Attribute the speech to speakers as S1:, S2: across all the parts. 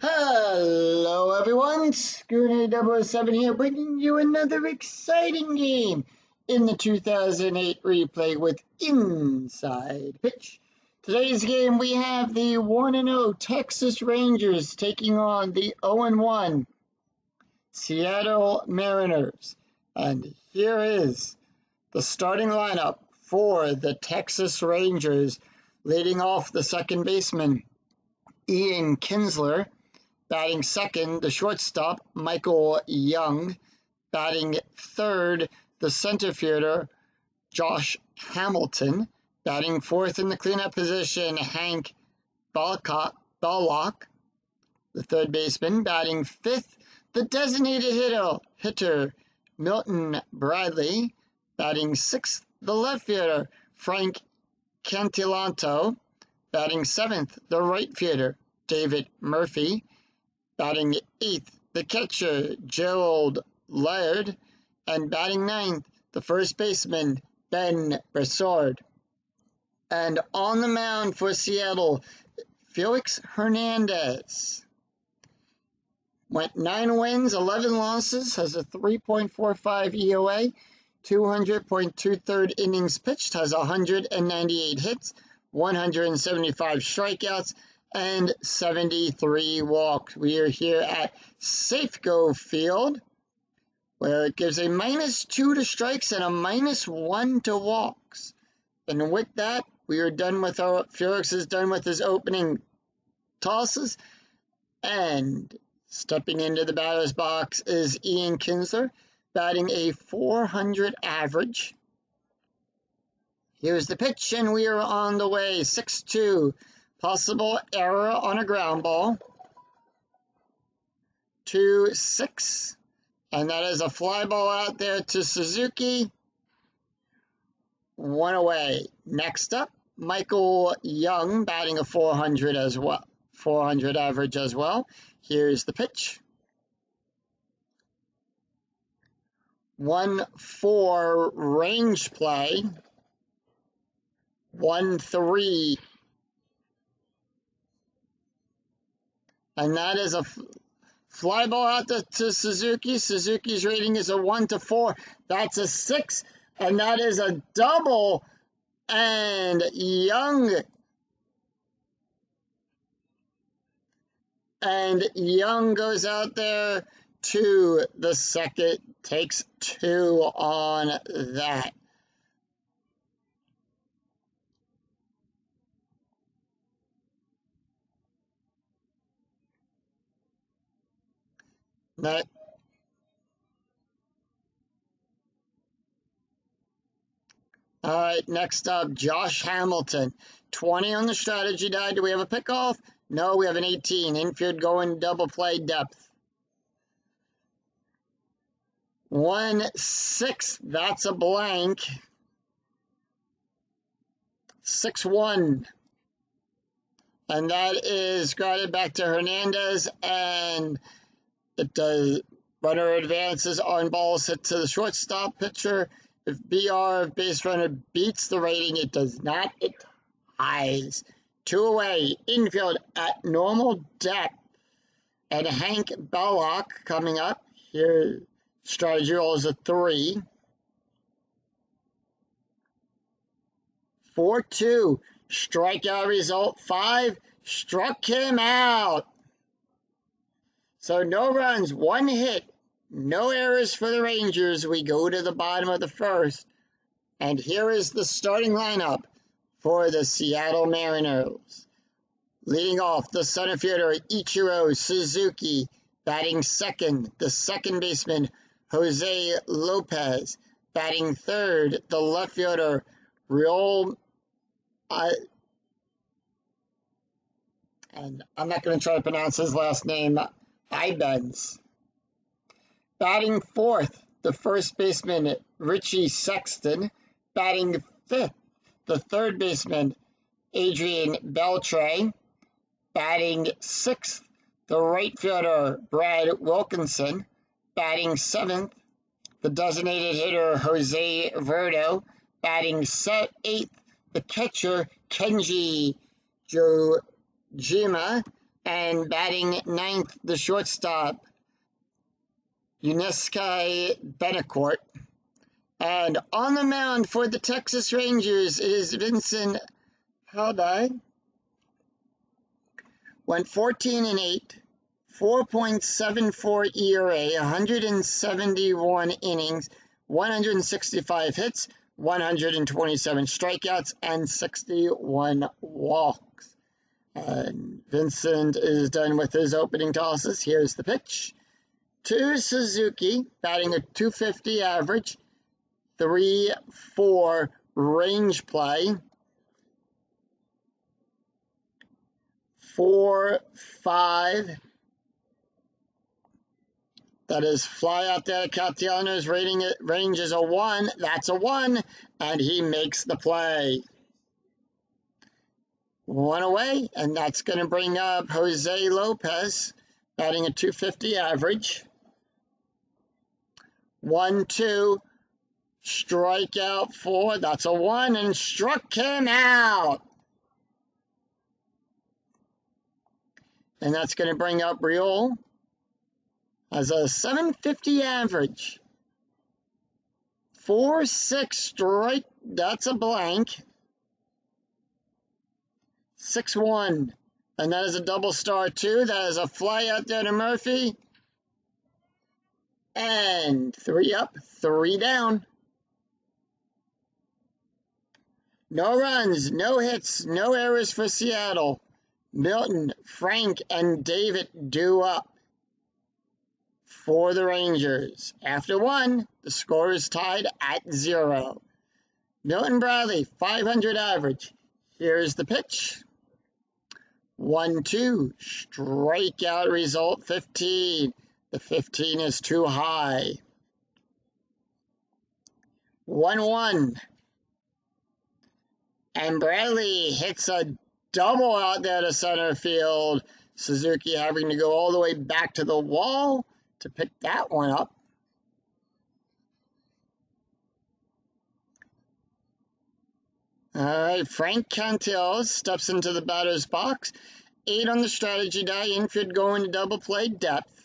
S1: Hello everyone, Schooner007 here, bringing you another exciting game in the 2008 replay with Inside Pitch. Today's game we have the 1-0 Texas Rangers taking on the 0-1 Seattle Mariners. And here is the starting lineup for the Texas Rangers. Leading off, the second baseman, Ian Kinsler. Batting second, the shortstop, Michael Young. Batting third, the center fielder, Josh Hamilton. Batting fourth in the cleanup position, Hank Ballock, the third baseman. Batting fifth, the designated hitter, Milton Bradley. Batting sixth, the left fielder, Frank Cantillanto. Batting seventh, the right fielder, David Murphy. Batting eighth, the catcher, Gerald Laird. And batting ninth, the first baseman, Ben Brassard. And on the mound for Seattle, Felix Hernandez. Went 9 wins, 11 losses, has a 3.45 EOA, 200.23 innings pitched, has 198 hits, 175 strikeouts, and 73 walks. We are here at Safeco Field, where it gives a -2 to strikes and a -1 to walks. And with that, we are done with Felix is done with his opening tosses. And stepping into the batter's box is Ian Kinsler, batting a .400 average. Here's the pitch, and we are on the way. 6-2. Possible error on a ground ball. 2-6. And that is a fly ball out there to Suzuki. 1 away. Next up, Michael Young, batting a .400 as well. .400 average as well. Here's the pitch. 1-4 range play. 1-3. And that is a fly ball out to Suzuki. Suzuki's rating is a 1-4. That's a 6. And that is a double. And Young goes out there to the second, takes 2 on that. All right, next up, Josh Hamilton. 20 on the strategy die. Do we have a pickoff? No, we have an 18. Infield going double play depth. 1-6. That's a blank. 6-1. And that is grounded back to Hernandez, and it does. Runner advances on balls hit to the shortstop pitcher. If BR base runner beats the rating, it does not. It ties. 2 away. Infield at normal depth. And Hank Ballock coming up. Here, strategy roll is a 3. 4-2. Strikeout result 5. Struck him out. So no runs, 1 hit, no errors for the Rangers. We go to the bottom of the first. And here is the starting lineup for the Seattle Mariners. Leading off, the center fielder, Ichiro Suzuki. Batting second, the second baseman, Jose Lopez. Batting third, the left fielder, Raul. And I'm not going to try to pronounce his last name. Ibanez. Batting fourth, the first baseman, Richie Sexton. Batting fifth, the third baseman, Adrian Beltre. Batting sixth, the right fielder, Brad Wilkinson. Batting seventh, the designated hitter, Jose Verdo. Batting eighth, the catcher, Kenji Jojima. And batting ninth, the shortstop, Yuniesky Betancourt. And on the mound for the Texas Rangers is Vincent Haldai. Went 14-8, 4.74 ERA, 171 innings, 165 hits, 127 strikeouts, and 61 walks. Vincent is done with his opening tosses. Here's the pitch to Suzuki, batting a .250 average, 3-4 range play, 4-5. That is fly out there. Castellanos range is a 1. That's a 1, and he makes the play. 1 away, and that's going to bring up Jose Lopez, batting a .250 average. 1-2, strikeout 4. That's a 1, and struck him out. And that's going to bring up Real as a .750 average. 4-6 strike. That's a blank. 6-1. And that is a double star 2. That is a fly out there to Murphy. And 3 up, 3 down. No runs, no hits, no errors for Seattle. Milton, Frank, and David due up for the Rangers. After 1, the score is tied at 0. Milton Bradley, .500 average. Here's the pitch. 1-2, strikeout result 15. The 15 is too high. 1-1. And Bradley hits a double out there to center field. Suzuki having to go all the way back to the wall to pick that one up. All right, Frank Cantil steps into the batter's box. 8 on the strategy die. Infield going to double play depth.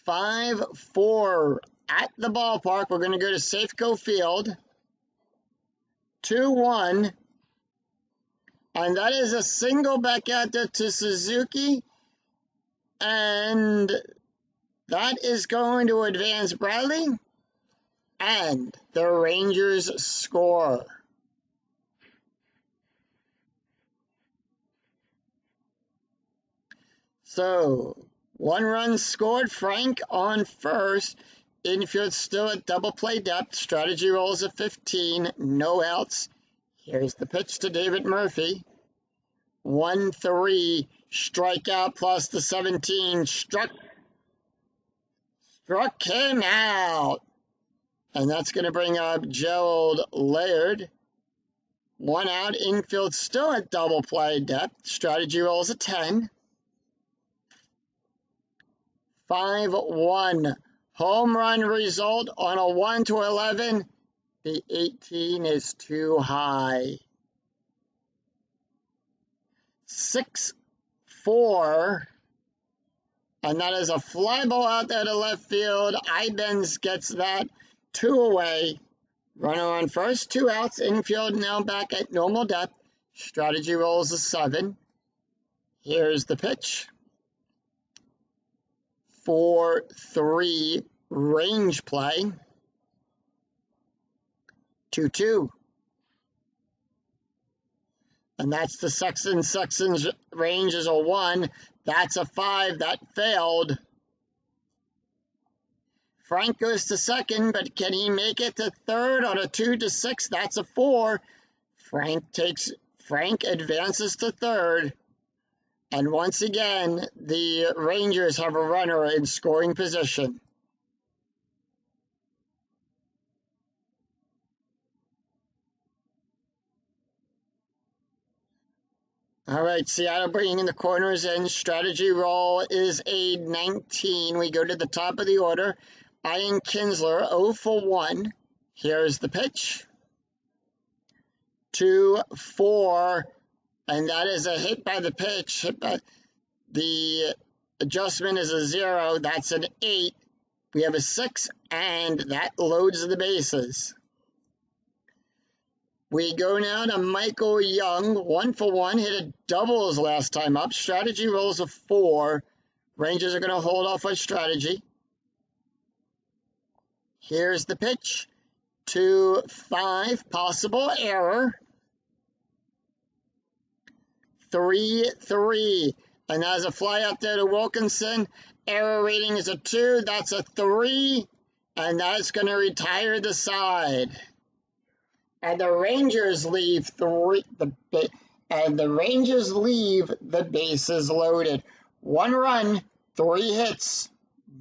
S1: 5-4 at the ballpark. We're going to go to Safeco Field. 2-1. And that is a single back out there to Suzuki. And that is going to advance Bradley. And the Rangers score. So, 1 run scored. Frank on first. Infield still at double play depth. Strategy rolls at 15. No outs. Here's the pitch to David Murphy. 1-3. Strikeout plus the 17. Struck him out. And that's going to bring up Gerald Laird. 1 out. Infield still at double play depth. Strategy rolls at 10. 5-1. Home run result on a 1-11. The 18 is too high. 6-4. And that is a fly ball out there to left field. Ibens gets that. 2 away. Runner on first, 2 outs. Infield now back at normal depth. Strategy rolls a 7. Here's the pitch. 4-3 range play. 2-2. And that's the Sexton. Sexton's range is a 1. That's a 5. That failed. Frank goes to second, but can he make it to third on a 2-6? That's a 4. Frank advances to third. And once again, the Rangers have a runner in scoring position. All right, Seattle bringing in the corners in. Strategy roll is a 19. We go to the top of the order. Ian Kinsler, 0 for 1. Here's the pitch. 2-4. and that is a hit by the pitch. Hit by the adjustment is a 0. That's an 8. We have a 6, and that loads the bases. We go now to Michael Young, 1 for 1, hit a double his last time up. Strategy rolls a 4. Rangers are going to hold off on strategy. Here's the pitch. 2-5, possible error. 3-3, and as a fly out there to Wilkinson. Error rating is a 2. That's a 3, and that's going to retire the side. And the Rangers leave the bases loaded. 1 run, 3 hits,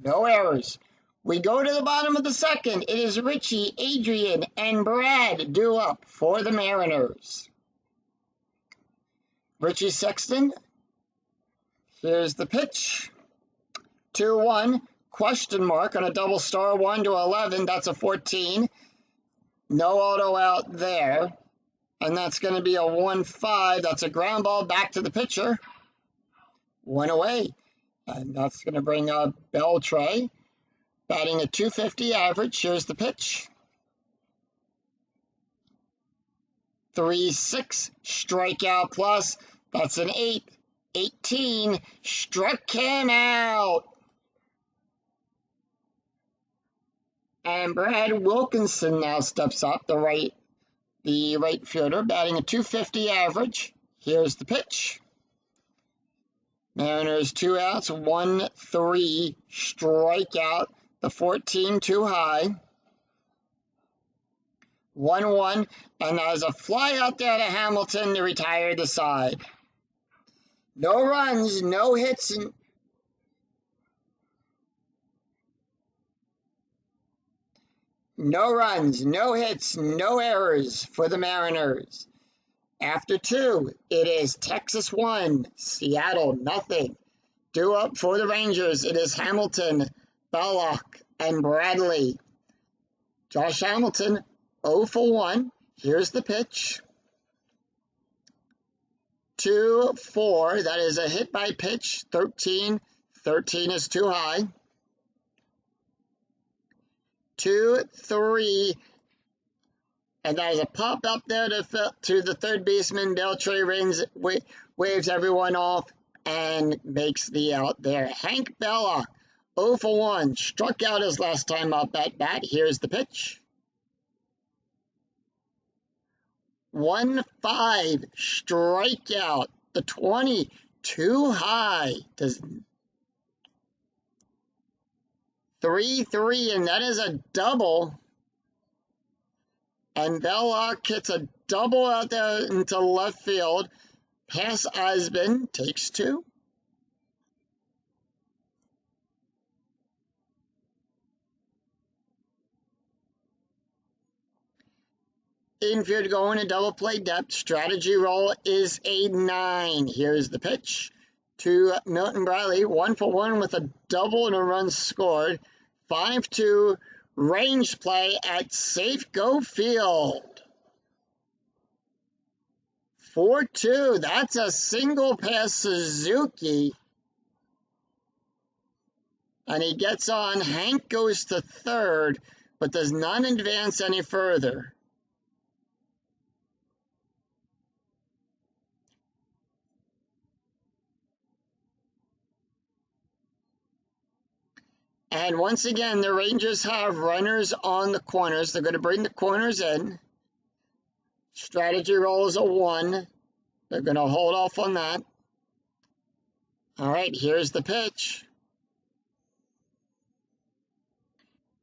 S1: no errors. We go to the bottom of the second. It is Richie, Adrian, and Brad due up for the Mariners. Richie Sexton. Here's the pitch. 2-1. Question mark on a double star. 1 to 11. That's a 14. No auto out there. And that's going to be a 1-5. That's a ground ball back to the pitcher. 1 away. And that's going to bring up Beltre. Batting a .250 average. Here's the pitch. 3-6. Strikeout plus. That's an 8. 18. Struck him out. And Brad Wilkinson now steps up, the right fielder, batting a .250 average. Here's the pitch. Mariners 2 outs, 1-3, strikeout. The 14 too high. 1-1, and there's a fly out there to Hamilton to retire the side. No runs, no hits, no runs, no hits, no errors for the Mariners. After 2, it is Texas 1, Seattle nothing. Due up for the Rangers, it is Hamilton, Belloc, and Bradley. Josh Hamilton, 0 for 1. Here's the pitch. 2-4. That is a hit by pitch. 13. 13 is too high. 2-3. And that is a pop up there to the third baseman. Beltre waves everyone off and makes the out there. Hank Belloc, 0 for 1. Struck out his last time up at bat. Here's the pitch. 1-5. Strikeout. The 20. Too high. 3-3, and that is a double. And Belloc hits a double out there into left field. Pass Osmond, takes 2. Infield going to double play depth. Strategy roll is a 9. Here's the pitch to Milton Bradley. 1 for 1 with a double and a run scored. 5-2 range play at Safeco Field. 4-2. That's a single past Suzuki. And he gets on. Hank goes to third, but does not advance any further. And once again, the Rangers have runners on the corners. They're going to bring the corners in. Strategy roll is a 1. They're going to hold off on that. All right, here's the pitch.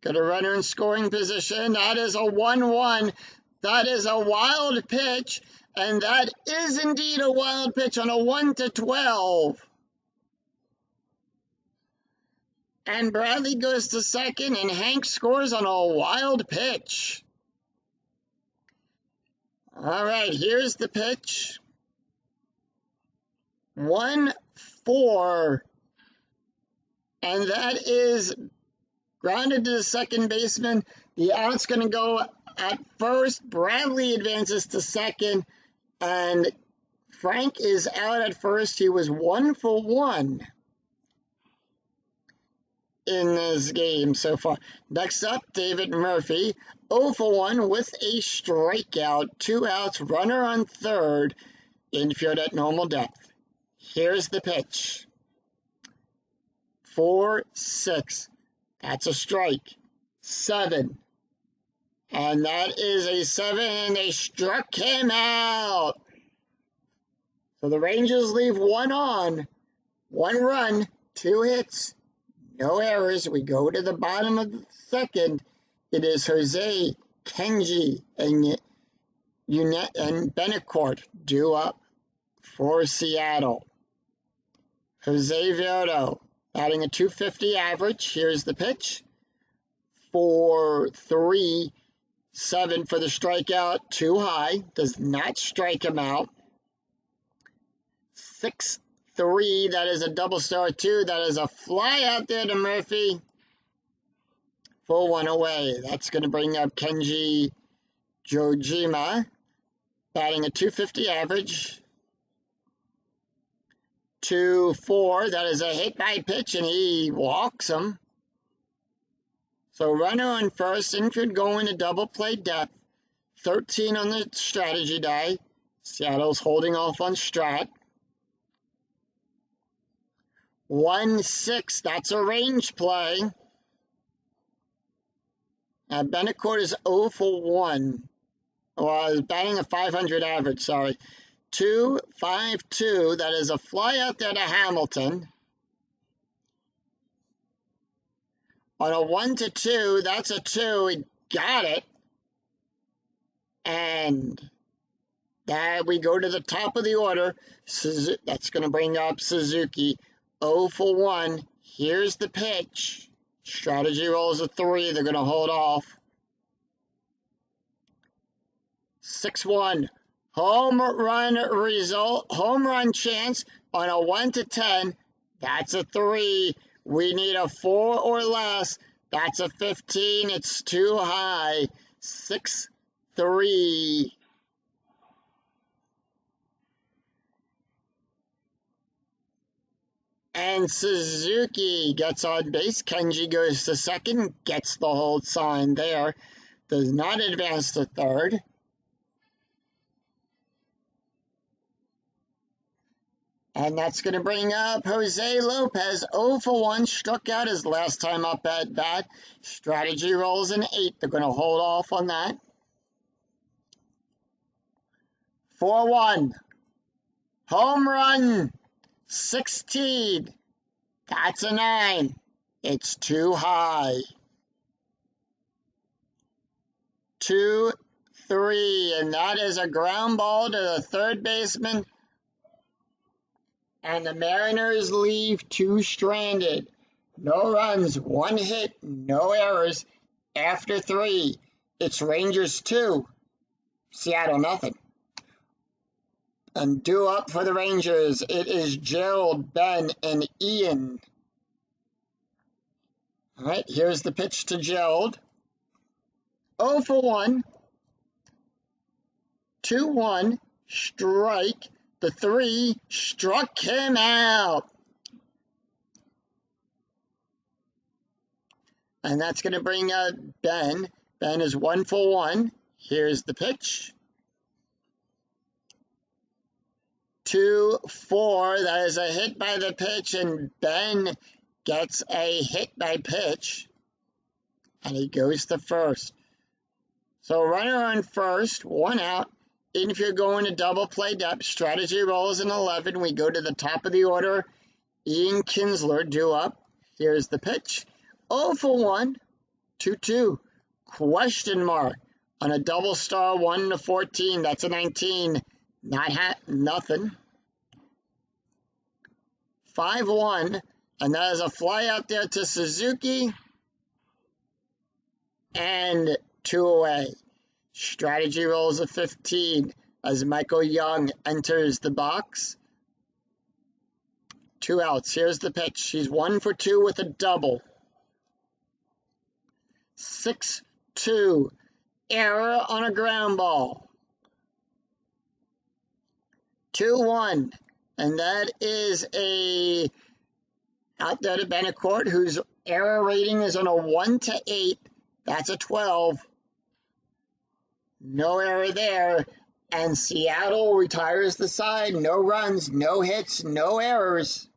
S1: Got a runner in scoring position. That is a 1-1. That is a wild pitch. And that is indeed a wild pitch on a 1-12. And Bradley goes to second, and Hank scores on a wild pitch. All right, here's the pitch. 1-4. And that is grounded to the second baseman. The out's going to go at first. Bradley advances to second, and Frank is out at first. He was 1 for 1 in this game so far. Next up, David Murphy, 0 for 1 with a strikeout. 2 outs, runner on third, infield at normal depth. Here's the pitch. 4-6. That's a strike. 7. And that is a 7, and they struck him out. So the Rangers leave 1 on, 1 run, 2 hits, no errors. We go to the bottom of the second. It is Jose, Kenji, and Betancourt due up for Seattle. Jose Votto batting a .250 average. Here's the pitch. 4-3. 7 for the strikeout, too high, does not strike him out. 6-3, that is a double star 2, that is a fly out there to Murphy. Full 1 away. That's going to bring up Kenji Jojima, batting a .250 average. 2-4, that is a hit by pitch, and he walks him. So runner on first, infield going to double play depth. 13 on the strategy die. Seattle's holding off on Strat. 1-6, that's a range play. Now Betancourt is 0 for 1. Well, batting a .500 average, sorry. 2-5-2, that is a fly out there to Hamilton. On a 1-2, that's a 2. He got it. And that we go to the top of the order. That's going to bring up Suzuki. 0 for 1. Here's the pitch. Strategy rolls a 3. They're going to hold off. 6-1. Home run result. Home run chance on a 1-10. That's a 3. We need a 4 or less. That's a 15. It's too high. 6-3. And Suzuki gets on base. Kenji goes to second. Gets the hold sign there. Does not advance to third. And that's going to bring up Jose Lopez, 0 for 1, struck out his last time up at bat. Strategy rolls an 8. They're going to hold off on that. 4-1. Home run. 16. That's a 9. It's too high. 2-3. And that is a ground ball to the third baseman. And the Mariners leave 2 stranded. No runs, 1 hit, no errors. After 3, it's Rangers 2, Seattle nothing. And due up for the Rangers, it is Gerald, Ben, and Ian. All right, here's the pitch to Gerald. 0 for 1. 2-1, strike. The 3 struck him out. And that's going to bring up Ben. Ben is 1 for 1. Here's the pitch. 2-4. That is a hit by the pitch, and Ben gets a hit by pitch. And he goes to first. So runner on first, 1 out. Infield going to double play depth. Strategy rolls an 11. We go to the top of the order. Ian Kinsler due up. Here's the pitch. 0 for 1. 2-2. Question mark. On a double star 1-14. That's a 19. Nothing. 5-1. And that is a fly out there to Suzuki. And 2 away. Strategy rolls a 15 as Michael Young enters the box. 2 outs. Here's the pitch. He's 1 for 2 with a double. 6-2. Error on a ground ball. 2-1. And that is a out there to Betancourt, whose error rating is on a 1 to 8. That's a 12. No error there. And Seattle retires the side. No runs, no hits, no errors.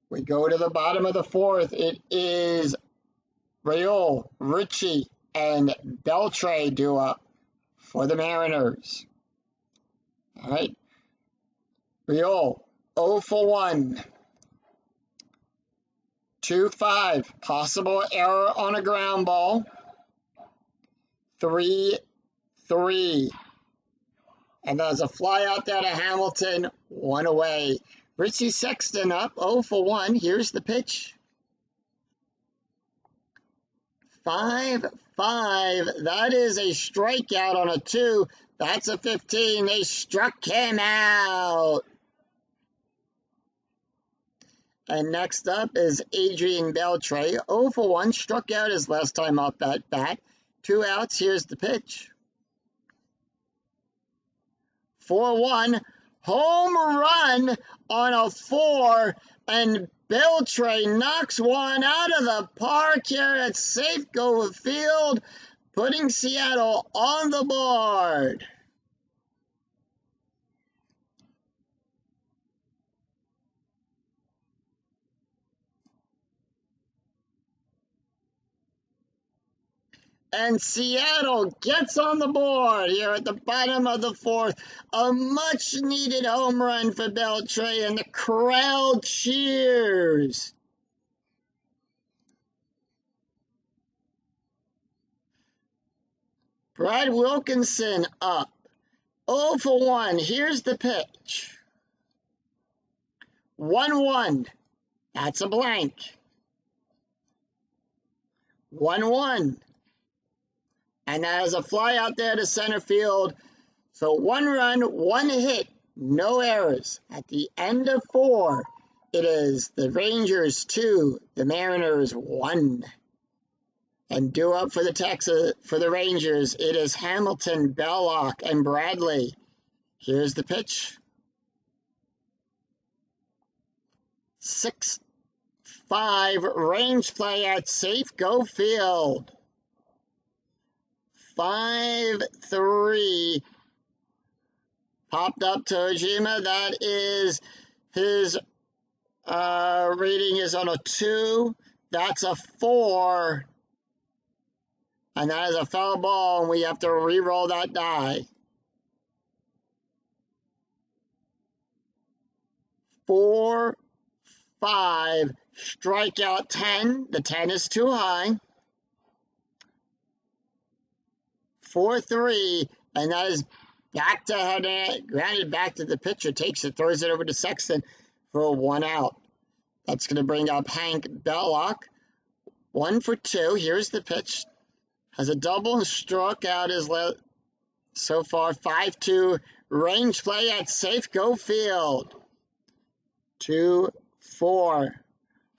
S1: We go to the bottom of the fourth. It is Real, Ritchie, and Beltre due up for the Mariners. All right. Real, 0 for 1. 2-5. Possible error on a ground ball. 3-3. And there's a fly out there to Hamilton. 1 away. Richie Sexton up 0 for 1. Here's the pitch. 5-5. That is a strikeout on a 2. That's a 15. They struck him out. And next up is Adrian Beltre. 0 for 1. Struck out his last time up at bat. 2 outs. Here's the pitch. 4-1. Home run on a 4. And Beltre knocks one out of the park here at Safeco Field, putting Seattle on the board. And Seattle gets on the board here at the bottom of the fourth. A much-needed home run for Beltre, and the crowd cheers. Brad Wilkinson up. 0 for 1. Here's the pitch. 1-1. That's a blank. 1-1. And that is a fly out there to center field. So 1 run, 1 hit, no errors. At the end of 4, it is the Rangers 2, the Mariners 1. And due up for the Rangers, it is Hamilton, Belloc, and Bradley. Here's the pitch. 6-5 range play at Safeco Field. 5-3. Popped up to Ojima. That is his rating is on a 2. That's a 4. And that is a foul ball, and we have to re-roll that die. 4-5. Strikeout 10. The 10 is too high. 4-3, and that is back to Hernandez, grounded back to the pitcher, takes it, throws it over to Sexton for a 1 out. That's going to bring up Hank Belloc. 1 for 2. Here's the pitch. Has a double and struck out his left. So far, 5-2 range play at Safeco Field. 2-4.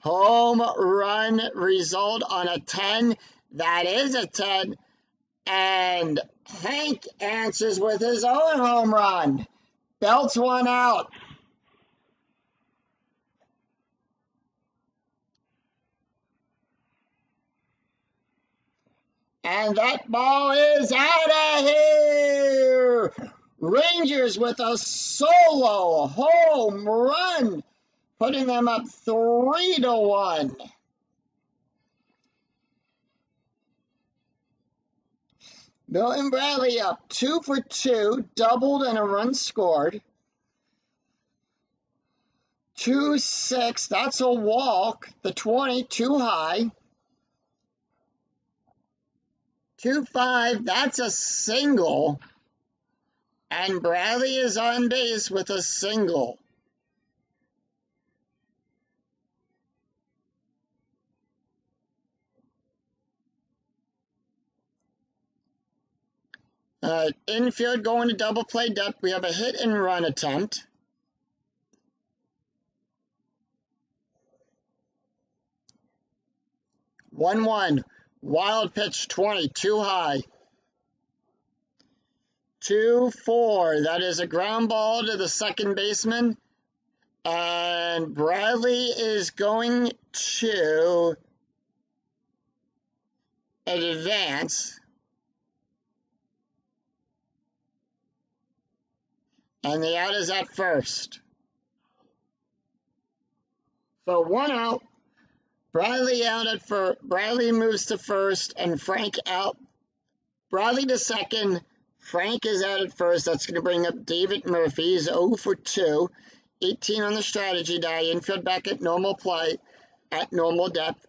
S1: Home run result on a 10. That is a 10. And Hank answers with his own home run. Belts 1 out. And that ball is out of here. Rangers with a solo home run, putting them up 3-1. Milton Bradley up 2 for 2, doubled and a run scored. 2-6, that's a walk. The 20, too high. 2-5, that's a single. And Bradley is on base with a single. Infield going to double play depth. We have a hit and run attempt. One. Wild pitch 20, too high. 2-4. That is a ground ball to the second baseman. And Bradley is going to advance. And the out is at first. So 1 out. Bradley out at first. Bradley moves to first, and Frank out. Bradley to second. Frank is out at first. That's going to bring up David Murphy. He's 0 for 2. 18 on the strategy die. Infield back at normal play, at normal depth.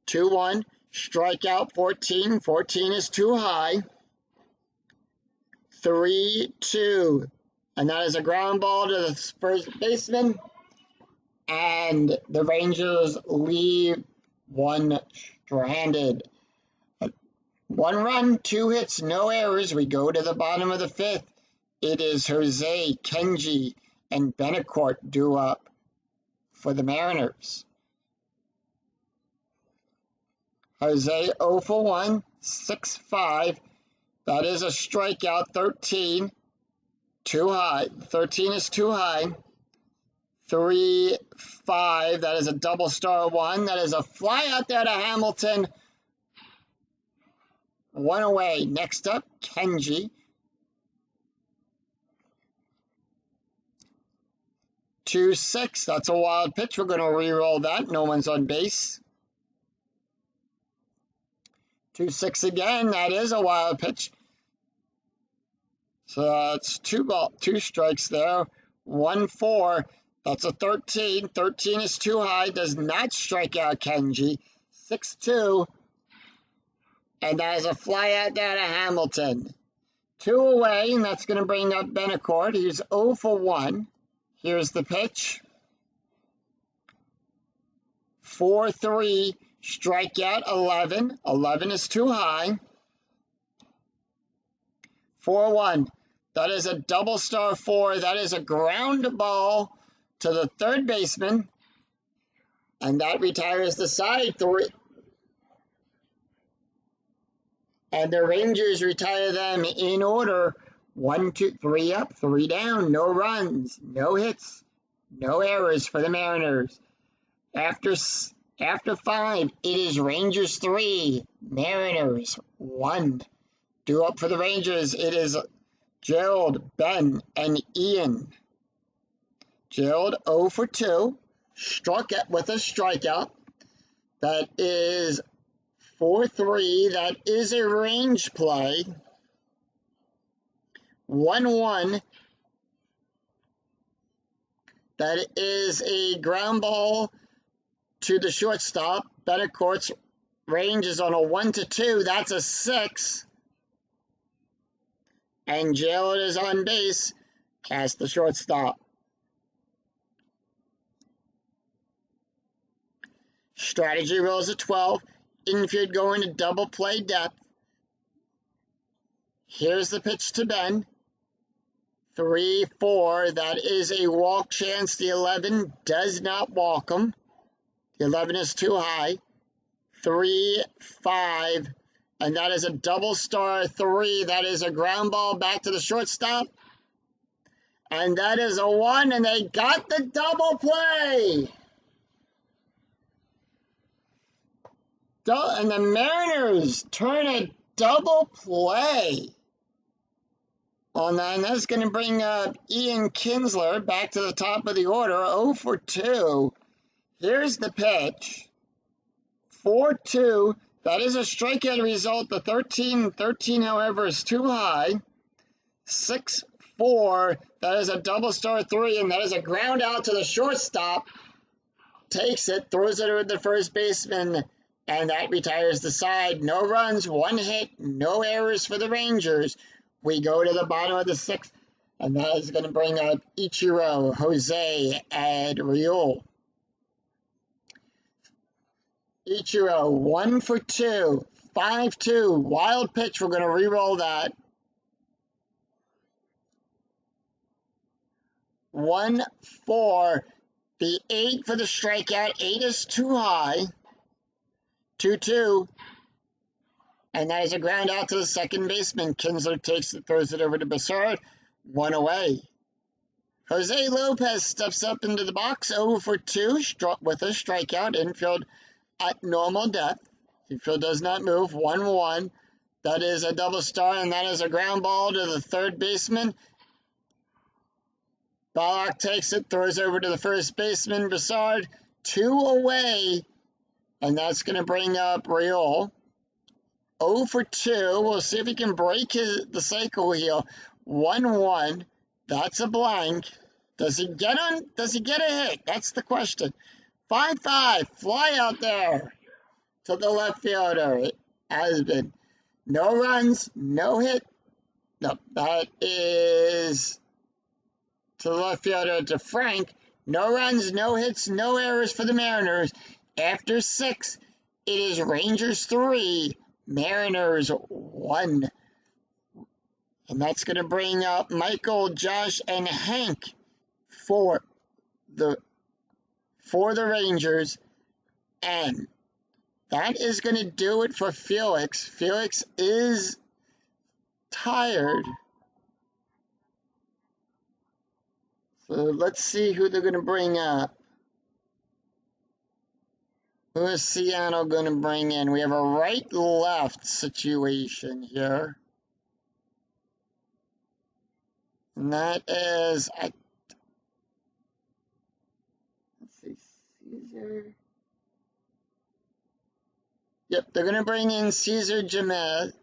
S1: 2-1. Strikeout 14. 14 is too high. 3-2. And that is a ground ball to the first baseman. And the Rangers leave one stranded. 1 run, 2 hits, no errors. We go to the bottom of the 5th. It is Jose, Kenji, and Betancourt due up for the Mariners. Jose 0 for 1, 6-5. That is a strikeout. 13, too high. 13 is too high. 3-5. That is a double star 1. That is a fly out there to Hamilton. 1 away. Next up, Kenji. 2-6. That's a wild pitch. We're going to re-roll that. No one's on base. 2-6 again. That is a wild pitch. So that's 2 strikes there. 1-4. That's a 13. 13 is too high. Does not strike out Kenji. 6-2. And that is a fly out there to Hamilton. 2 away, and that's going to bring up Betancourt. He's 0 for 1. Here's the pitch. 4-3. Strikeout 11. 11 is too high. 4-1. That is a double star 4. That is a ground ball to the third baseman. And that retires the side. 3. And the Rangers retire them in order. 1, 2, 3 up, 3 down. No runs, no hits, no errors for the Mariners. After 5, it is Rangers 3, Mariners 1. Due up for the Rangers, it is Gerald, Ben, and Ian. Gerald 0 for 2. Struck with a strikeout. That is 4-3. That is a range play. 1-1. That is a ground ball to the shortstop. Betancourt's range is on a 1-2. That's a 6. And Gerald is on base past the shortstop. Strategy rolls a 12. Infield going to double play depth. Here's the pitch to Ben. 3-4. That is a walk chance. The 11 does not walk him. The 11 is too high. 3-5. And that is a double star 3. That is a ground ball back to the shortstop. And that is a 1. And they got the double play. And the Mariners turn a double play on that. And that's going to bring up Ian Kinsler back to the top of the order. 0 for 2. Here's the pitch. 4-2. That is a strikeout result. The 13, however, is too high. 6-4. That is a double star 3, and that is a ground out to the shortstop. Takes it, throws it to the first baseman, and that retires the side. No runs, 1 hit, no errors for the Rangers. We go to the bottom of the 6th, and that is going to bring up Ichiro, Jose, and Riol. Ichiro, 1 for 2, 5-2, wild pitch. We're going to re-roll that. 1-4, the 8 for the strikeout. 8 is too high. 2-2, And that is a ground out to the second baseman. Kinsler takes it, throws it over to Brassard. 1 away. Jose Lopez steps up into the box, 0 for 2, with a strikeout. Infield at normal depth. Infield does not move. 1-1. That is a double star, and that is a ground ball to the third baseman. Balak takes it, throws over to the first baseman, Brassard. 2 away, and that's going to bring up Real. 0 for 2. We'll see if he can break the cycle here. 1-1. That's a blank. Does he get a hit? That's the question. 5-5. Fly out there to the left fielder. It has been. No runs, no hit. No, that is to the left fielder, to Frank. No runs, no hits, no errors for the Mariners. After 6, it is Rangers 3, Mariners 1. And that's going to bring up Michael, Josh, and Hank for the Rangers. And that is going to do it for Felix. Felix is tired. So let's see who they're going to bring up. Who is Seattle going to bring in? We have a right-left situation here. And that is, let's see, Caesar. Yep, they're going to bring in Cesar Jamez.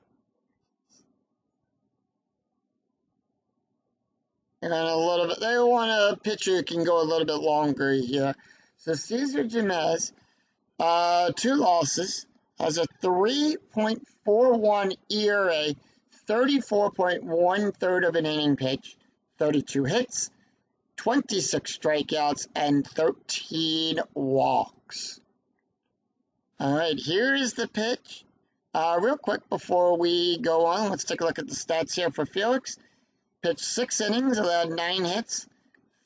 S1: And a little bit, they want a pitcher who can go a little bit longer here. So Cesar Jamez, 2 losses, has a 3.41 ERA, 34.1 of an inning pitch, 32 hits, 26 strikeouts, and 13 walks. All right, here is the pitch. Real quick before we go on, let's take a look at the stats here for Felix. Pitched 6 innings, allowed 9 hits,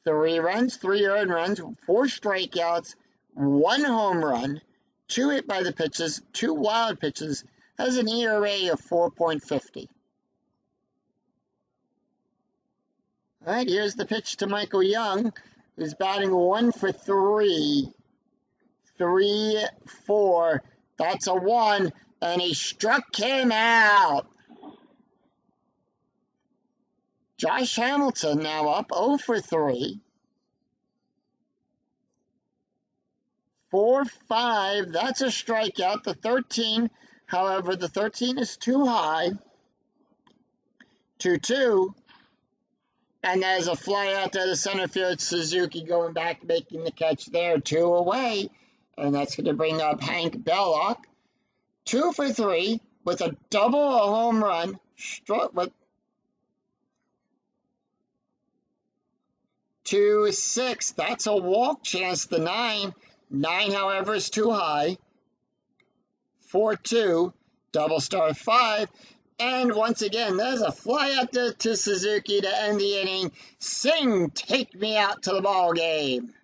S1: 3 runs, 3 earned runs, 4 strikeouts, 1 home run, 2 hit by the pitches, 2 wild pitches, has an ERA of 4.50. All right, here's the pitch to Michael Young, who's batting 1 for 3. 3-4. That's a 1, and he struck him out. Josh Hamilton now up 0 for 3. 4-5. That's a strikeout. The 13, however, the 13 is too high. 2-2. And there's a fly out to the center field. Suzuki going back, making the catch there. 2 away. And that's going to bring up Hank Belloc. 2 for 3 with a double, a home run. Struck with 2-6. That's a walk chance. The 9. 9, however, is too high. 4-2. Double star 5. And once again, there's a fly out to Suzuki to end the inning. Sing, take me out to the ball game.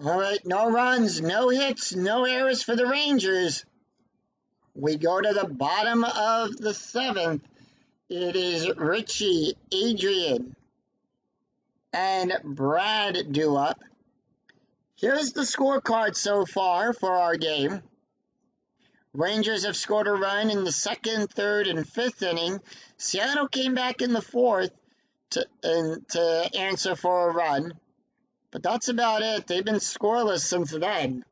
S1: All right, no runs, no hits, no errors for the Rangers. We go to the bottom of the 7th. It is Richie, Adrian, and Brad due up. Here's the scorecard so far for our game. Rangers have scored a run in the 2nd, 3rd, and 5th inning. Seattle came back in the 4th to answer for a run. But that's about it. They've been scoreless since then.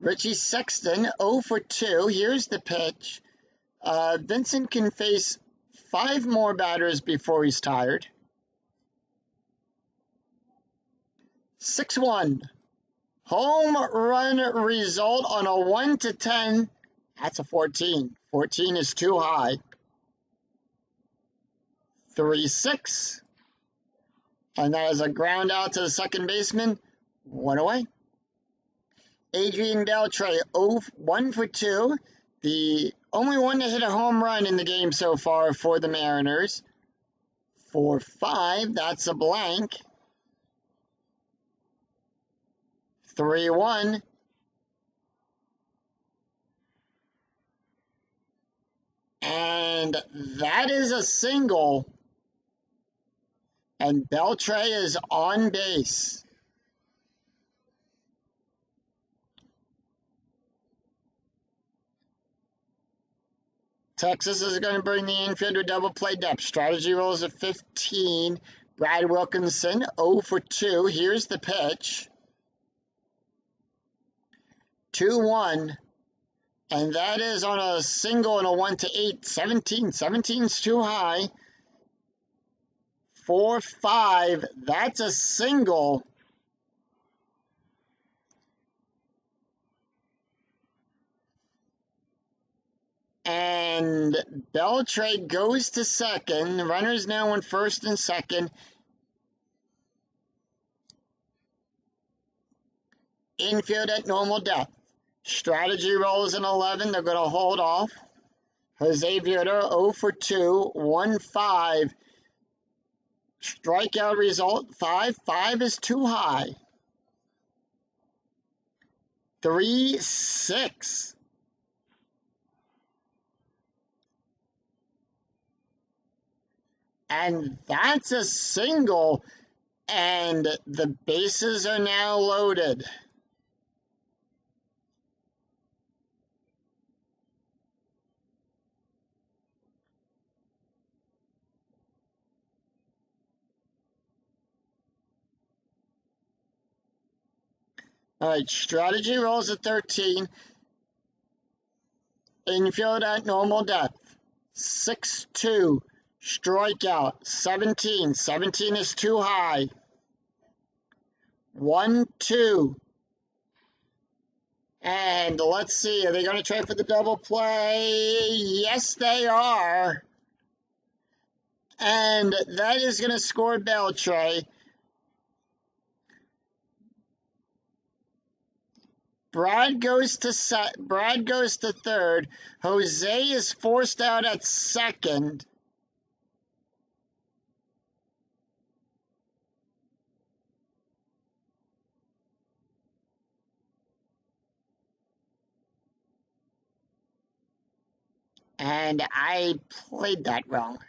S1: Richie Sexton, 0 for 2. Here's the pitch. Vincent can face 5 more batters before he's tired. 6-1. Home run result on a 1-10. That's a 14. 14 is too high. 3-6. And that is a ground out to the second baseman. 1 away. Adrian Beltre, 1 for 2. The only one to hit a home run in the game so far for the Mariners. 4-5, that's a blank. 3-1. And that is a single. And Beltre is on base. Texas is going to bring the infield to double play depth. Strategy rolls at 15. Brad Wilkinson, 0 for 2. Here's the pitch. 2-1. And that is on a single and a 1-8. 17. 17's too high. 4-5. That's a single. And Beltre goes to second. The runners now on first and second. Infield at normal depth. Strategy rolls an 11. They're going to hold off. Jose Vierter, 0 for 2. 1-5. Strikeout result, 5. 5 is too high. 3-6. And that's a single, and the bases are now loaded. All right, strategy rolls at 13. Infield at normal depth. 6-2. Strikeout, 17. 17 is too high. 1-2. And let's see, are they going to try for the double play? Yes, they are. And that is going to score Beltre. Brad goes to third. Jose is forced out at second. And I played that wrong.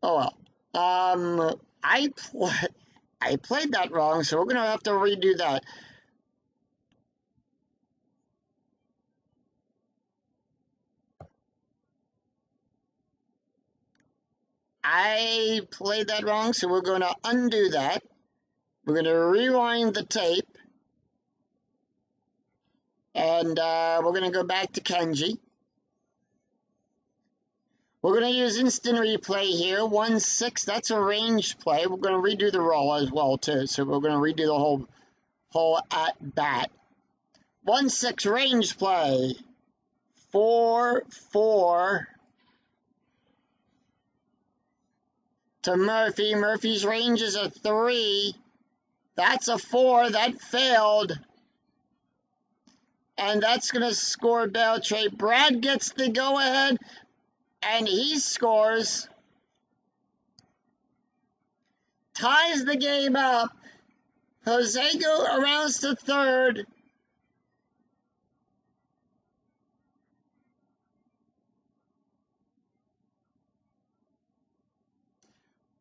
S1: Oh well. I played that wrong, so we're gonna have to redo that. I played that wrong, so we're going to undo that. We're going to rewind the tape. And we're going to go back to Kenji. We're going to use instant replay here. 1-6, that's a range play. We're going to redo the roll as well, too. So we're going to redo the whole at-bat. 1-6 range play. 4-4. To Murphy. Murphy's range is a 3. That's a 4. That failed. And that's going to score Beltre. Brad gets the go-ahead, and he scores. Ties the game up. Jose rounds to third.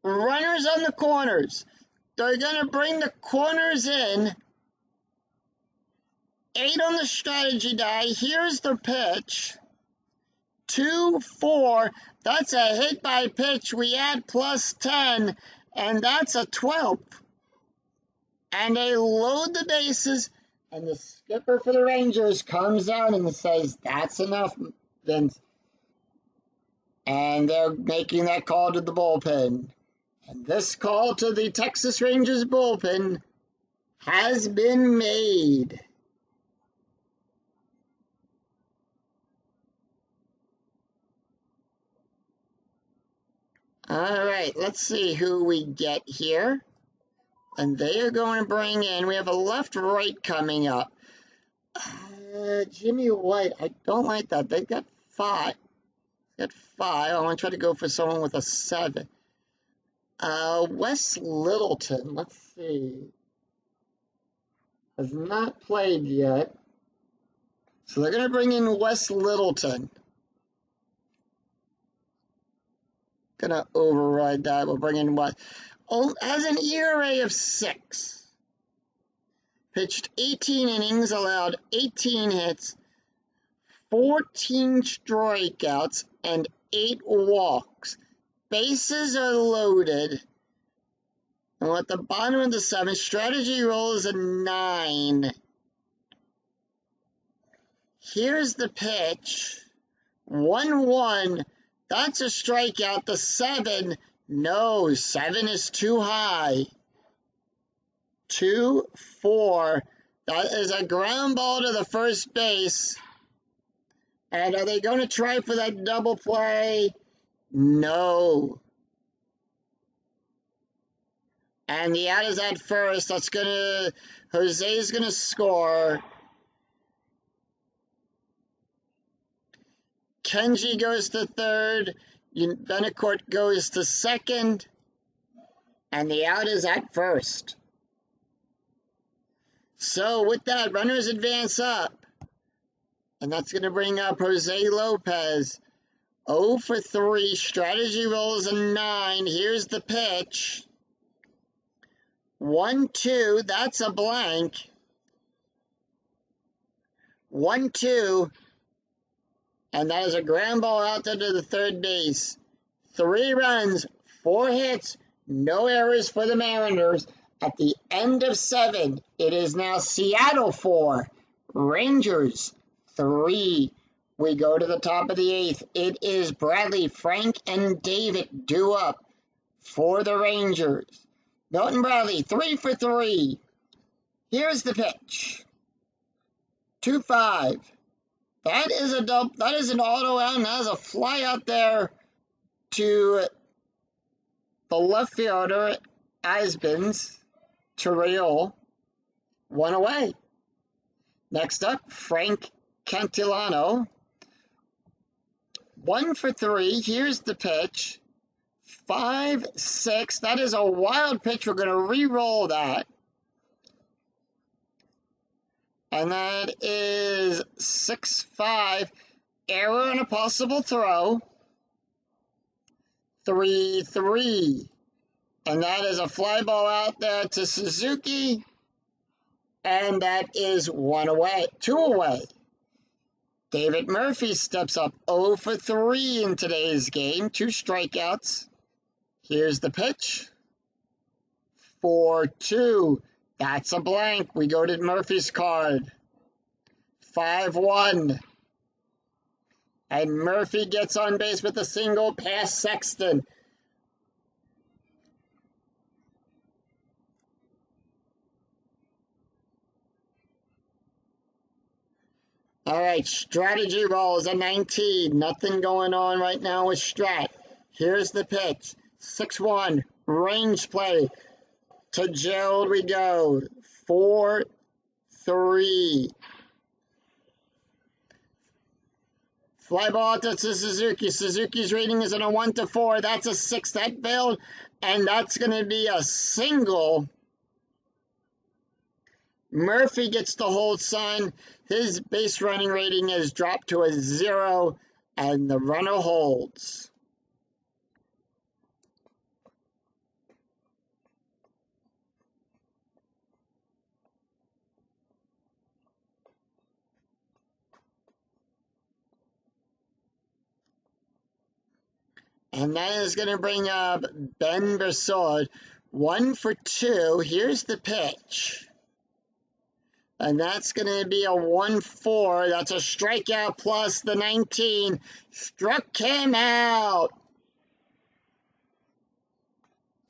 S1: Runners on the corners. They're going to bring the corners in. 8 on the strategy die. Here's the pitch. 2-4. That's a hit by pitch. We add plus 10, and that's a 12th. And they load the bases, and the skipper for the Rangers comes out and says, "That's enough, Vince." And they're making that call to the bullpen. And this call to the Texas Rangers bullpen has been made. All right, let's see who we get here. And they are going to bring in, we have a left-right coming up. Jimmy White, I don't like that. They've got 5. Got 5. I want to try to go for someone with a 7. Wes Littleton, let's see. Has not played yet. So they're going to bring in Wes Littleton. Going to override that. We'll bring in Wes. Oh, has an ERA of 6. Pitched 18 innings, allowed 18 hits, 14 strikeouts, and 8 walks. Bases are loaded. And at the bottom of the 7th, strategy roll is a 9. Here's the pitch. 1-1. That's a strikeout. The 7. No, 7 is too high. 2-4. That is a ground ball to the first base. And are they going to try for that double play? No. And the out is at first. Jose's going to score. Kenji goes to third. Betancourt goes to second. And the out is at first. So with that, runners advance up. And that's going to bring up Jose Lopez. 0 for 3. Strategy rolls a 9. Here's the pitch. 1-2. That's a blank. 1-2. And that is a ground ball out there to the third base. 3 runs, 4 hits, no errors for the Mariners. At the end of 7, it is now Seattle 4, Rangers 3. We go to the top of the 8th. It is Bradley, Frank, and David due up for the Rangers. Milton Bradley, 3 for 3. Here's the pitch. 2-5. That is an auto out, and that is a fly out there to the left fielder, Asbins, to Real. 1 away. Next up, Frank Cantillano. 1 for 3. Here's the pitch. 5-6. That is a wild pitch. We're going to re-roll that. And that is 6-5. Error and a possible throw. 3-3. And that is a fly ball out there to Suzuki. And that is 1 away. 2 away. David Murphy steps up 0 for 3 in today's game. 2 strikeouts. Here's the pitch. 4-2. That's a blank. We go to Murphy's card. 5-1. And Murphy gets on base with a single past Sexton. All right, strategy roll is a 19. Nothing going on right now with Strat. Here's the pitch. 6-1. Range play. To Gerald we go. 4-3. Fly ball to Suzuki. Suzuki's rating is in a 1-4. That's a 6. That bailed, and that's going to be a single. Murphy gets the hold sign. His base running rating is dropped to a 0, and the runner holds. And that is going to bring up Ben Brassard. 1 for 2. Here's the pitch. And that's going to be a 1-4. That's a strikeout plus the 19. Struck him out.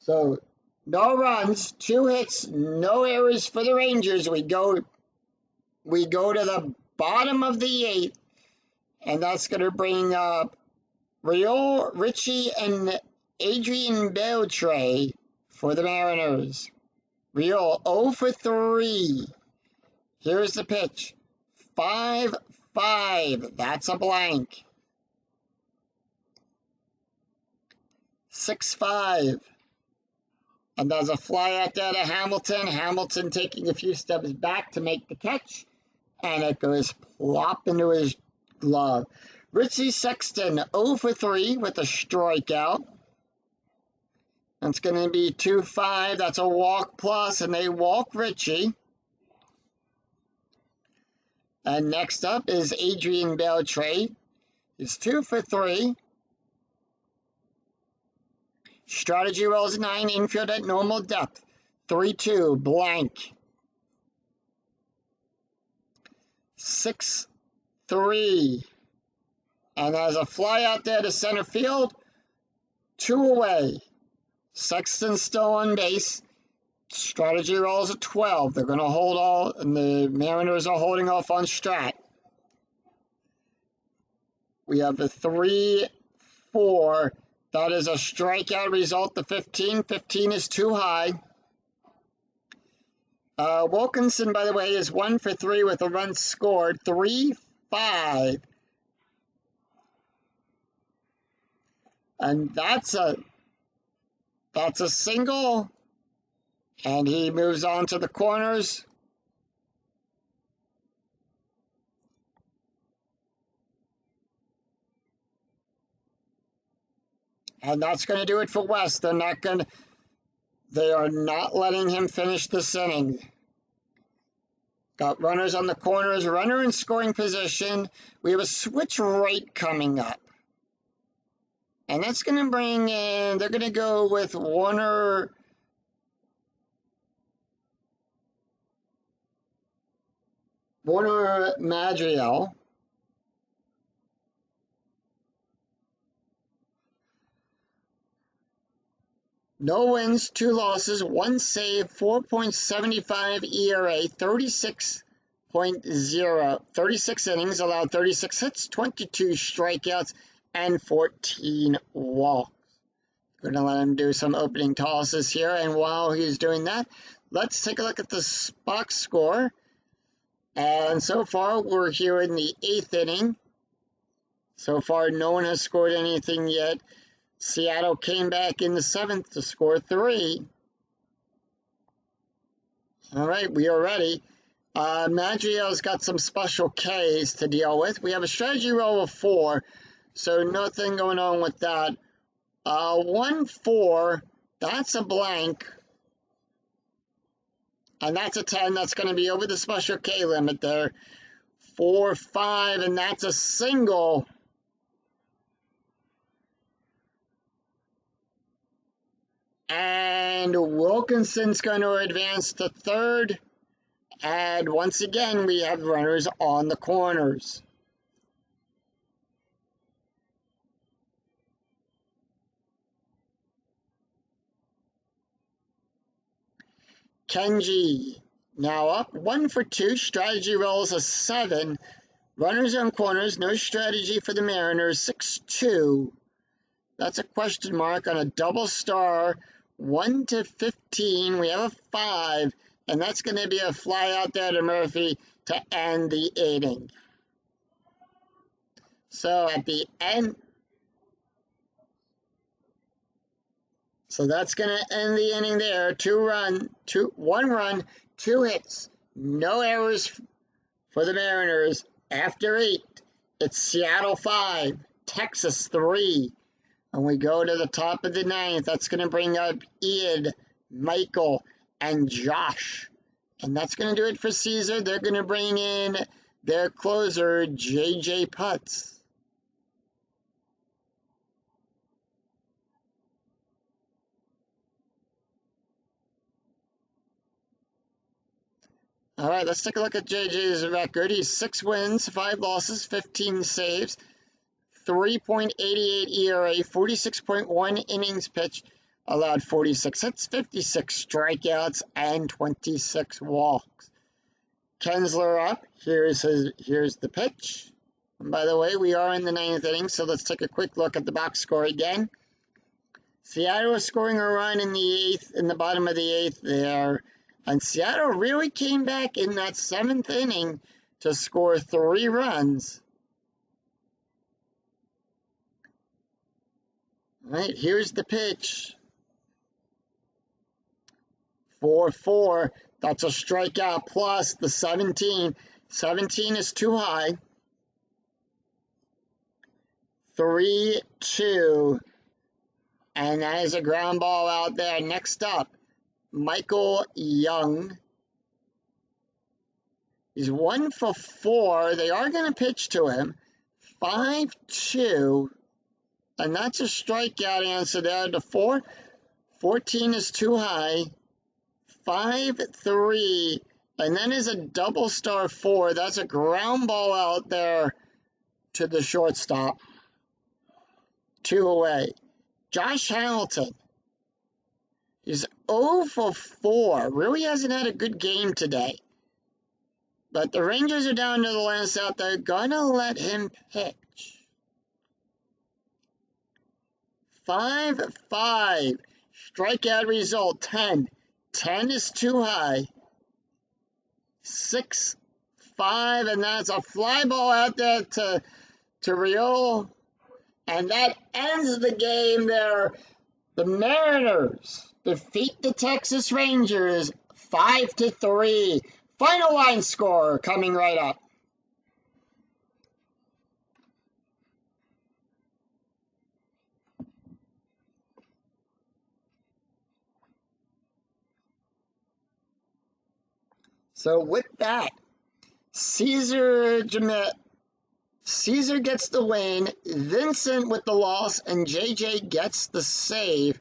S1: So, no runs, 2 hits, no errors for the Rangers. We go to the bottom of the 8th. And that's going to bring up Rio, Richie, and Adrian Beltre for the Mariners. Real 0 for 3. Here's the pitch. 5-5. That's a blank. 6-5. And there's a fly out there to Hamilton. Hamilton taking a few steps back to make the catch. And it goes plop into his glove. Richie Sexton 0 for 3 with a strikeout. That's going to be 2-5. That's a walk plus, and they walk Richie. And next up is Adrian Beltre. He's 2 for 3. Strategy rolls 9, infield at normal depth. 3-2, blank. 6-3. And there's a fly out there to center field. 2 away. Sexton's still on base. Strategy rolls at 12. They're going to hold all, and the Mariners are holding off on Strat. We have a 3-4. That is a strikeout result to 15. 15 is too high. Wilkinson, by the way, is 1 for 3 with a run scored. 3-5. And that's a single. And he moves on to the corners. And that's going to do it for West. They are not letting him finish this inning. Got runners on the corners, runner in scoring position. We have a switch right coming up. And that's going to bring in, they're going to go with Warner Madriel. No wins, 2 losses, 1 save, 4.75 ERA, 36 innings, allowed 36 hits, 22 strikeouts, and 14 walks. Going to let him do some opening tosses here, and while he's doing that, let's take a look at the box score. And so far, we're here in the 8th inning. So far, no one has scored anything yet. Seattle came back in the 7th to score 3. All right, we are ready. Madriel's got some special Ks to deal with. We have a strategy roll of 4, so nothing going on with that. 1-4, that's a blank. And that's a 10. That's going to be over the special K limit there. 4-5, and that's a single. And Wilkinson's going to advance to 3rd. And once again, we have runners on the corners. Kenji now up 1 for 2. Strategy rolls a 7. Runners on corners. No strategy for the Mariners. 6-2. That's a question mark on a double star. 1 to 15. We have a 5. And that's going to be a fly out there to Murphy to end the inning. So at the end. So that's going to end the inning there. 1 run, 2 hits, no errors for the Mariners. After 8, it's Seattle 5, Texas 3. And we go to the top of the 9th. That's going to bring up Ian, Michael, and Josh. And that's going to do it for Caesar. They're going to bring in their closer, J.J. Putz. All right, let's take a look at JJ's record. He's 6 wins, 5 losses, 15 saves, 3.88 ERA, 46.1 innings pitched, allowed 46 hits, 56 strikeouts, and 26 walks. Kinsler up. Here's the pitch. And by the way, we are in the 9th inning, so let's take a quick look at the box score again. Seattle was scoring a run in the bottom of the eighth there. And Seattle really came back in that seventh inning to score 3 runs. All right, here's the pitch. 4-4. That's a strikeout plus the 17. 17 is too high. 3-2. And that is a ground ball out there. Next up, Michael Young. He's 1 for 4. They are going to pitch to him. 5-2. And that's a strikeout answer there to 4. 14 is too high. 5-3. And then is a double star 4. That's a ground ball out there to the shortstop. 2 away. Josh Hamilton. He's 0 for 4. Really hasn't had a good game today. But the Rangers are down to the last out. They're going to let him pitch. 5-5. Strikeout result 10. 10 is too high. 6-5. And that's a fly ball out there to Rio. And that ends the game there. The Mariners defeat the Texas Rangers 5-3. Final line score coming right up. So with that, Caesar gets the win, Vincent with the loss, and JJ gets the save.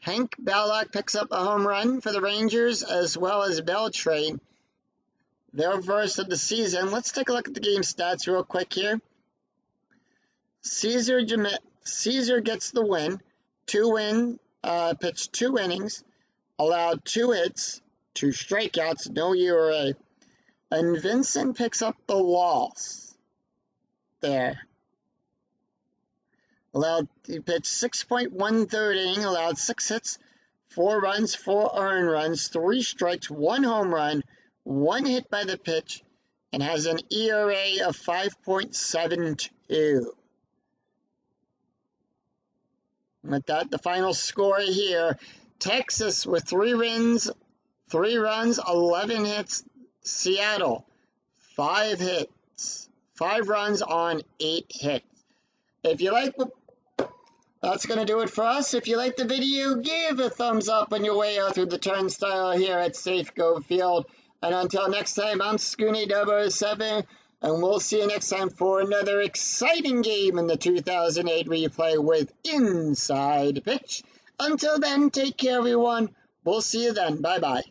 S1: Hank Ballock picks up a home run for the Rangers, as well as Beltran. Their first of the season. Let's take a look at the game stats real quick here. Caesar gets the win. Pitched 2 innings, allowed 2 hits, 2 strikeouts, no ERA. And Vincent picks up the loss there. He pitched 6.13 inning, allowed 6 hits, 4 runs, 4 earned runs, 3 strikes, 1 home run, 1 hit by the pitch, and has an ERA of 5.72. With that, the final score here, Texas with 3 runs, 11 hits. Seattle, 5 hits, 5 runs on 8 hits. If you like that's going to do it for us. If you like the video, give a thumbs up on your way out through the turnstile here at Safeco Field. And until next time, I'm Scoonie007, and we'll see you next time for another exciting game in the 2008 replay with Inside Pitch. Until then, take care, everyone. We'll see you then. Bye-bye.